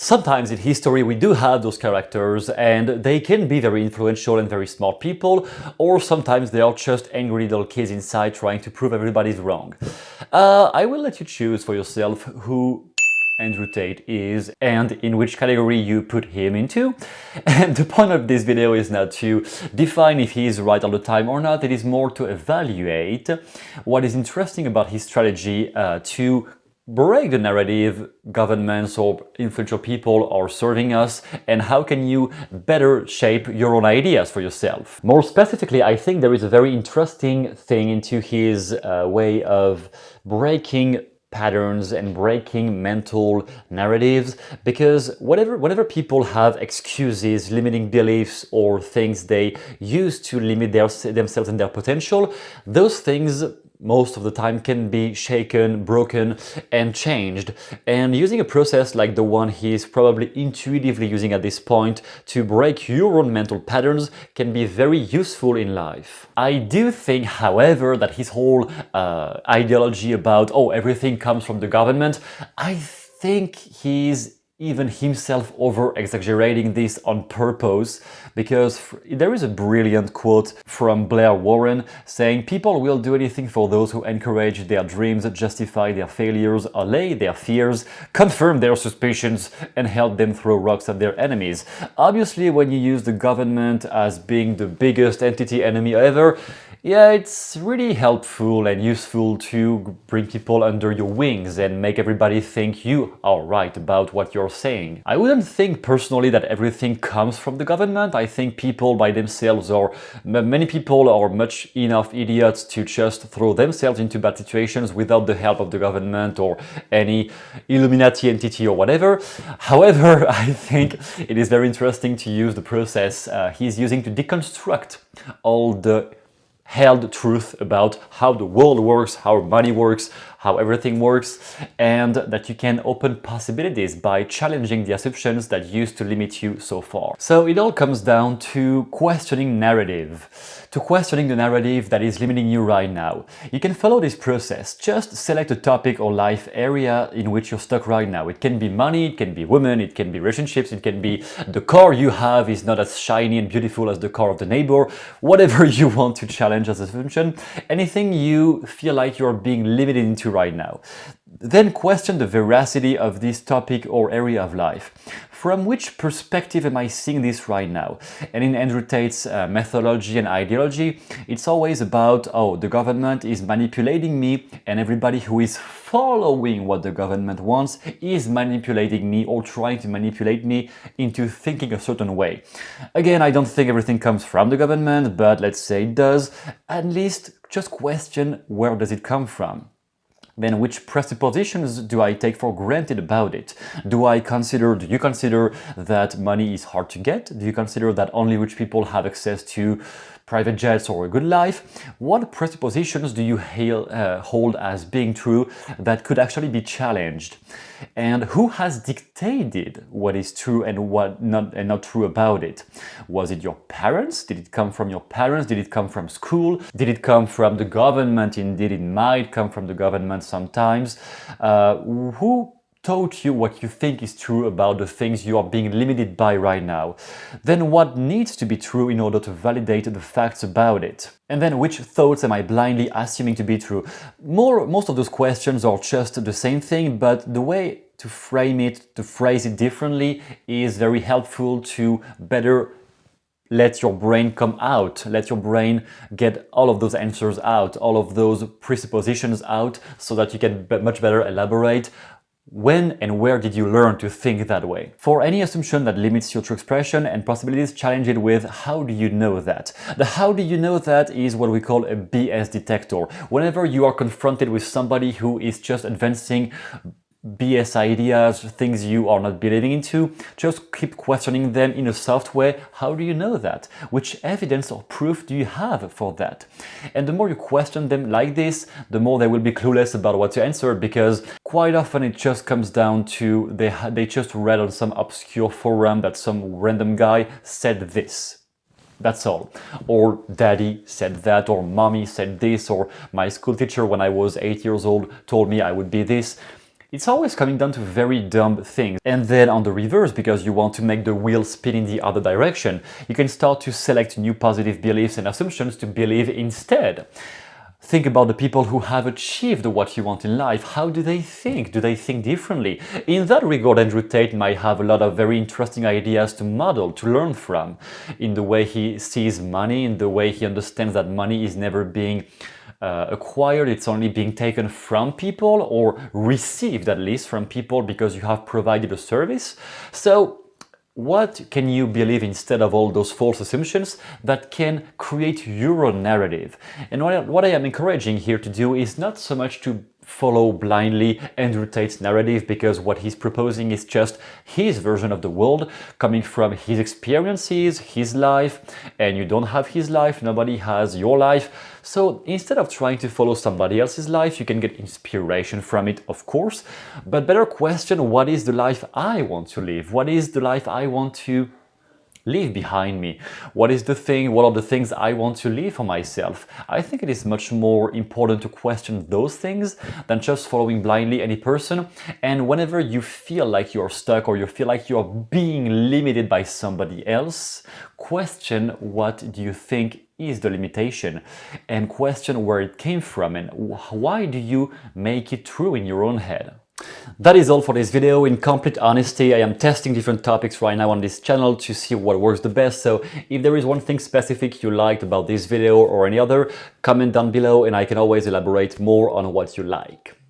Sometimes in history we do have those characters and they can be very influential and very smart people, or sometimes they are just angry little kids inside trying to prove everybody's wrong. I will let you choose for yourself who Andrew Tate is and in which category you put him into. And the point of this video is not to define if he is right all the time or not, it is more to evaluate what is interesting about his strategy to break the narrative governments or influential people are serving us, and how can you better shape your own ideas for yourself. More specifically, I think there is a very interesting thing into his way of breaking patterns and breaking mental narratives, because whenever people have excuses, limiting beliefs, or things they use to limit themselves and their potential, those things most of the time can be shaken, broken, and changed. And using a process like the one he's probably intuitively using at this point to break your own mental patterns can be very useful in life. I do think, however, that his whole ideology about, oh, everything comes from the government, I think he's even himself over-exaggerating this on purpose, because there is a brilliant quote from Blair Warren saying, "People will do anything for those who encourage their dreams, justify their failures, allay their fears, confirm their suspicions, and help them throw rocks at their enemies." Obviously, when you use the government as being the biggest entity enemy ever, yeah, it's really helpful and useful to bring people under your wings and make everybody think you are right about what you're saying. I wouldn't think personally that everything comes from the government. I think people by themselves, or many people, are much enough idiots to just throw themselves into bad situations without the help of the government or any Illuminati entity or whatever. However, I think it is very interesting to use the process he's using to deconstruct all the held truth about how the world works, how money works, how everything works, and that you can open possibilities by challenging the assumptions that used to limit you so far. So it all comes down to questioning narrative, to questioning the narrative that is limiting you right now. You can follow this process. Just select a topic or life area in which you're stuck right now. It can be money, it can be women, it can be relationships, it can be the car you have is not as shiny and beautiful as the car of the neighbor, whatever you want to challenge as an assumption, anything you feel like you're being limited into right now. Then question the veracity of this topic or area of life. From which perspective am I seeing this right now? And in Andrew Tate's methodology and ideology, it's always about, oh, the government is manipulating me, and everybody who is following what the government wants is manipulating me or trying to manipulate me into thinking a certain way. Again, I don't think everything comes from the government, but let's say it does. At least just question, where does it come from? Then which presuppositions do I take for granted about it? Do you consider that money is hard to get? Do you consider that only rich people have access to private jets or a good life? What presuppositions do you hold as being true that could actually be challenged? And who has dictated what is true and what not true about it? Was it your parents? Did it come from your parents? Did it come from school? Did it come from the government? Indeed, it might come from the government sometimes. Who taught you what you think is true about the things you are being limited by right now? Then what needs to be true in order to validate the facts about it? And then which thoughts am I blindly assuming to be true? Most of those questions are just the same thing, but the way to frame it, to phrase it differently, is very helpful to better let your brain come out, let your brain get all of those answers out, all of those presuppositions out, so that you can much better elaborate. When and where did you learn to think that way? For any assumption that limits your true expression and possibilities, challenge it with, how do you know that? The how do you know that is what we call a BS detector. Whenever you are confronted with somebody who is just advancing BS ideas, things you are not believing into, just keep questioning them in a soft way. How do you know that? Which evidence or proof do you have for that? And the more you question them like this, the more they will be clueless about what to answer, because quite often it just comes down to they just read on some obscure forum that some random guy said this. That's all. Or daddy said that, or mommy said this, or my school teacher when I was 8 years old told me I would be this. it's always coming down to very dumb things. And then on the reverse, because you want to make the wheel spin in the other direction, you can start to select new positive beliefs and assumptions to believe instead. Think about the people who have achieved what you want in life. How do they think? Do they think differently? In that regard, Andrew Tate might have a lot of very interesting ideas to model, to learn from, in the way he sees money, in the way he understands that money is never being acquired, it's only being taken from people, or received at least from people because you have provided a service. So what can you believe instead of all those false assumptions that can create your own narrative? And what I am encouraging here to do is not so much to follow blindly Andrew Tate's narrative, because what he's proposing is just his version of the world, coming from his experiences, his life, and you don't have his life, nobody has your life. So instead of trying to follow somebody else's life, you can get inspiration from it, of course, but better question, what is the life I want to live? What is the life I want to leave behind me? What are the things I want to leave for myself? I think it is much more important to question those things than just following blindly any person. And whenever you feel like you're stuck, or you feel like you're being limited by somebody else, question what do you think is the limitation, and question where it came from and why do you make it true in your own head. That is all for this video. In complete honesty, I am testing different topics right now on this channel to see what works the best. So if there is one thing specific you liked about this video or any other, comment down below and I can always elaborate more on what you like.